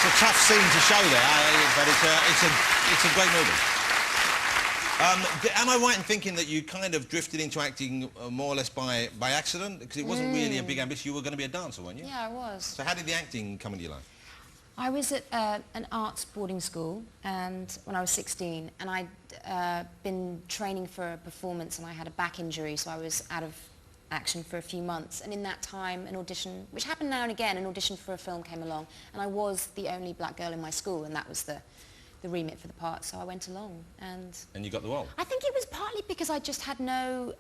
It's a tough scene to show there, but it's a great movie. Am I right in thinking that you kind of drifted into acting more or less by accident? Because it wasn't really a big ambition. You were going to be a dancer, weren't you? Yeah, I was. So how did the acting come into your life? I was at an arts boarding school and when I was 16, and I'd been training for a performance, and I had a back injury, so I was out of action for a few months. And in that time, an audition, which happened now and again, an audition for a film came along, and I was the only black girl in my school, and that was the remit for the part, so I went along. And you got the role? I think it was partly because I just had no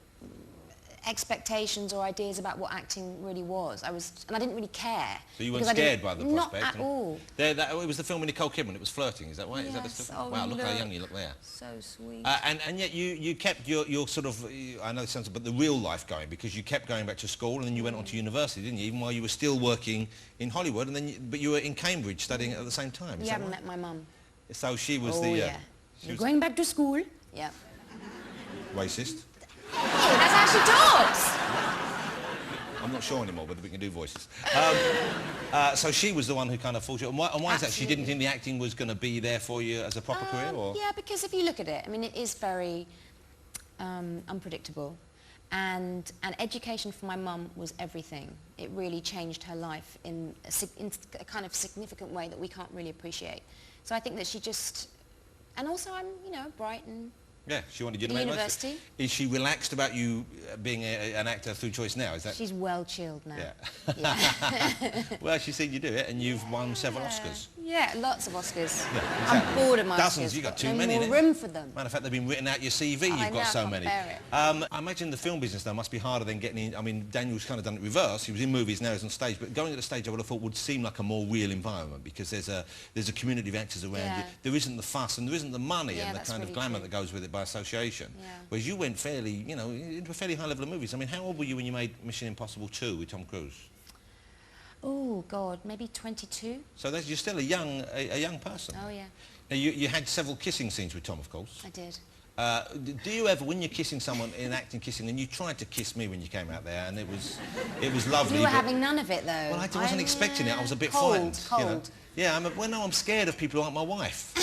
expectations or ideas about what acting really was. And I didn't really care. So you weren't scared by the prospect? Not at all. It was the film with Nicole Kidman. It was Flirting, is that right? Yes. Is that the stuff? Oh, wow, look how young you look there. So sweet. And yet you kept your sort of, I know it sounds, but the real life going, because you kept going back to school, and then you went on to university, didn't you? Even while you were still working in Hollywood, and then but you were in Cambridge studying at the same time. You haven't met my mum. So she was You're going back to school? Yeah. Racist? Oh, that's how she talks! I'm not sure anymore, but we can do voices. So she was the one who kind of forced you. And why is that? She didn't think the acting was going to be there for you as a proper career, or? Yeah, because if you look at it, I mean, it is very unpredictable. And education for my mum was everything. It really changed her life in a kind of significant way that we can't really appreciate. So I think that she just... And also I'm, you know, bright and... Yeah, she wanted you to make university. Is she relaxed about you being an actor through choice now? Is that? She's well chilled now. Yeah. Yeah. Well, she's seen you do it, and you've won several Oscars. Yeah, lots of Oscars. Yeah, exactly. I'm bored of my Dozens. Oscars. You got too no many. more room for them. Matter of fact, they've been written out your CV. You've got so many. I imagine the film business though must be harder than getting in. I mean, Daniel's kind of done it reverse. He was in movies, now he's on stage. But going to the stage, I would have thought would seem like a more real environment, because there's a community of actors around you. There isn't the fuss and there isn't the money and the kind of glamour that goes with it by association. Yeah. Whereas you went fairly, you know, into a fairly high level of movies. I mean, how old were you when you made Mission Impossible 2 with Tom Cruise? Oh God, maybe 22. So you're still a young person. Oh yeah. Now you had several kissing scenes with Tom, of course. I did. Do you ever, when you're kissing someone in acting kissing, and you tried to kiss me when you came out there, and it was lovely. You were having none of it though. Well, I wasn't expecting it. I was a bit frightened. You know? Yeah, I'm scared of people who aren't my wife.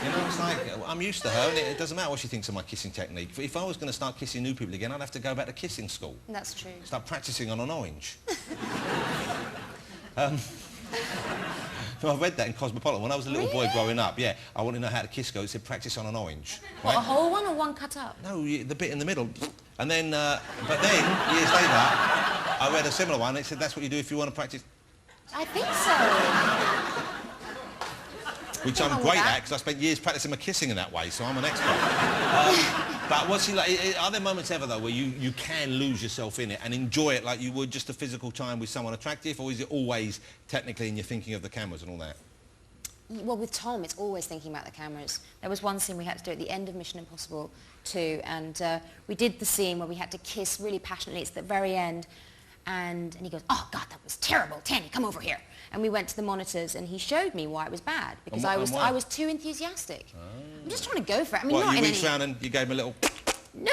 You know, it's like, I'm used to her, and it doesn't matter what she thinks of my kissing technique. But if I was going to start kissing new people again, I'd have to go back to kissing school. That's true. Start practising on an orange. So I read that in Cosmopolitan. When I was a little boy growing up, yeah, I wanted to know how to kiss girls. It said practice on an orange. What, right? A whole one or one cut up? No, the bit in the middle. And then, but then, years later, I read a similar one. It said that's what you do if you want to practice. I think so. Which I'm great at, because I spent years practising my kissing in that way, so I'm an expert. But what's it like? Are there moments ever, though, where you can lose yourself in it and enjoy it like you would just a physical time with someone attractive, or is it always technically and you're thinking of the cameras and all that? Well, with Tom, it's always thinking about the cameras. There was one scene we had to do at the end of Mission Impossible 2, and we did the scene where we had to kiss really passionately. It's the very end. And he goes, oh, God, that was terrible. Thandie, come over here. And we went to the monitors, and he showed me why it was bad, because I was too enthusiastic. Oh. I'm just trying to go for it. I mean, you reached round and you gave him a little... No.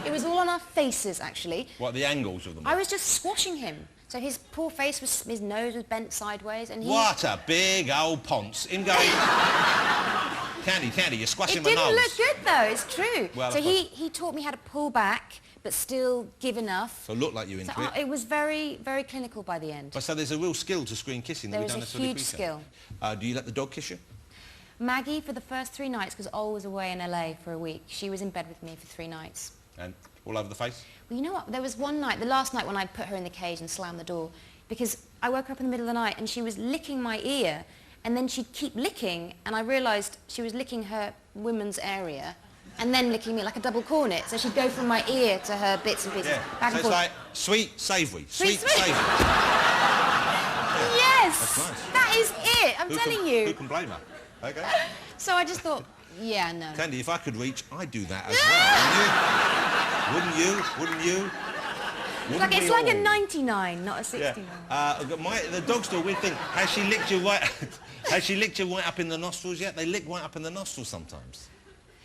It was all on our faces, actually. What, the angles of them? I was just squashing him. So his poor face was, his nose was bent sideways, and he... What a big old ponce. Him going... Thandie, you're squashing my nose. It didn't look good, though, it's true. Well, so he taught me how to pull back, but still give enough. So look like you into it. It was very, very clinical by the end. But so there's a real skill to screen kissing that we don't necessarily appreciate. There is a huge skill. Do you let the dog kiss you? Maggie, for the first 3 nights, because Ol was away in LA for a week, she was in bed with me for 3 nights. And all over the face? Well, you know what? There was one night, the last night, when I put her in the cage and slammed the door, because I woke her up in the middle of the night and she was licking my ear, and then she'd keep licking, and I realised she was licking her women's area, and then licking me like a double cornet. So she'd go from my ear to her bits and pieces. Yeah. Back so and it's forth. like sweet, savoury. Sweet, sweet. savoury. Yes! That's nice. That is it, I'm telling you. Who can blame her? Okay. So I just thought, yeah, no. Thandie, if I could reach, I'd do that as well. Wouldn't you? Wouldn't you? It's like a 99, not a 69. Yeah. The dog's still a weird thing. Has she licked you right... Has she licked you right up in the nostrils yet? They lick right up in the nostrils sometimes.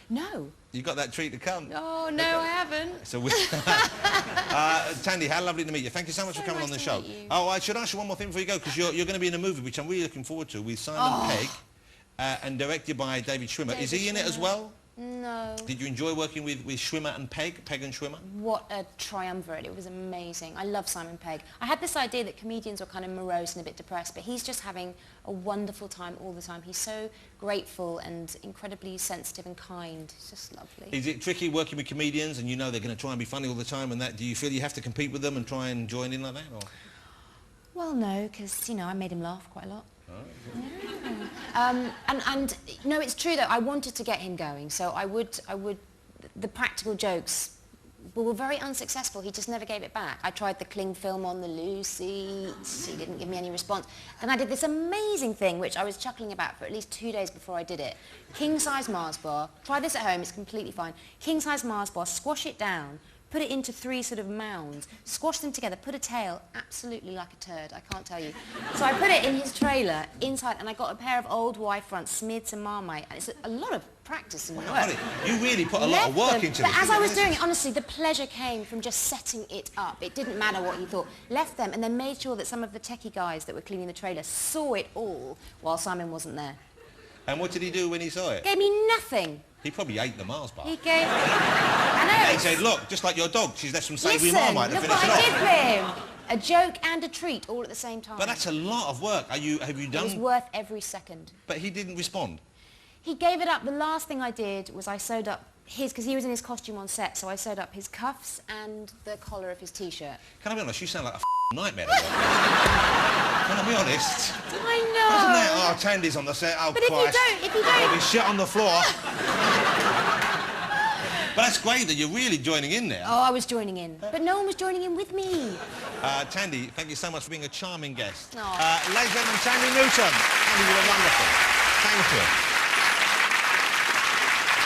No. You got that treat to come. Oh, no, I haven't. So Thandie, how lovely to meet you. Thank you so much for coming on the show. Oh, I should ask you one more thing before you go, because you're going to be in a movie, which I'm really looking forward to, with Simon Pegg, and directed by David Schwimmer. Is he in it as well? No. Did you enjoy working with Schwimmer and Pegg and Schwimmer? What a triumvirate. It was amazing. I love Simon Pegg. I had this idea that comedians were kind of morose and a bit depressed, but he's just having a wonderful time all the time. He's so grateful and incredibly sensitive and kind. It's just lovely. Is it tricky working with comedians and you know they're going to try and be funny all the time and that? Do you feel you have to compete with them and try and join in like that? Or? Well, no, because, you know, I made him laugh quite a lot. Oh. Yeah. And no, it's true though. I wanted to get him going, so I would. The practical jokes were very unsuccessful. He just never gave it back. I tried the cling film on the loose seats. He didn't give me any response. Then I did this amazing thing, which I was chuckling about for at least 2 days before I did it. King-size Mars bar. Try this at home. It's completely fine. King-size Mars bar. Squash it down. Put it into 3 sort of mounds, squash them together, put a tail, absolutely like a turd, I can't tell you. So I put it in his trailer, inside, and I got a pair of old Y fronts, smeared some Marmite, and it's a lot of practice and work. You really put a lot of work into this. But as I was doing it, honestly, the pleasure came from just setting it up. It didn't matter what he thought. Left them, and then made sure that some of the techie guys that were cleaning the trailer saw it all while Simon wasn't there. And what did he do when he saw it? Gave me nothing. He probably ate the Mars bar. He gave... I know. He said, look, just like your dog, she's left some savoury Listen, Marmite to look finish what it off. I did for him. A joke and a treat all at the same time. But that's a lot of work. Have you done... It was worth every second. But he didn't respond. He gave it up. The last thing I did was I sewed up his, because he was in his costume on set, so I sewed up his cuffs and the collar of his T-shirt. Can I be honest? You sound like a nightmare. Can I be honest? I know. Isn't that? Oh, Thandie's on the set. Oh, but Christ. if you don't... There'll be shit on the floor. But that's great that you're really joining in there. Oh, I was joining in. But no one was joining in with me. Thandie, thank you so much for being a charming guest. Oh. Ladies and gentlemen, Thandie Newton. Thandie, you were wonderful. Thank you.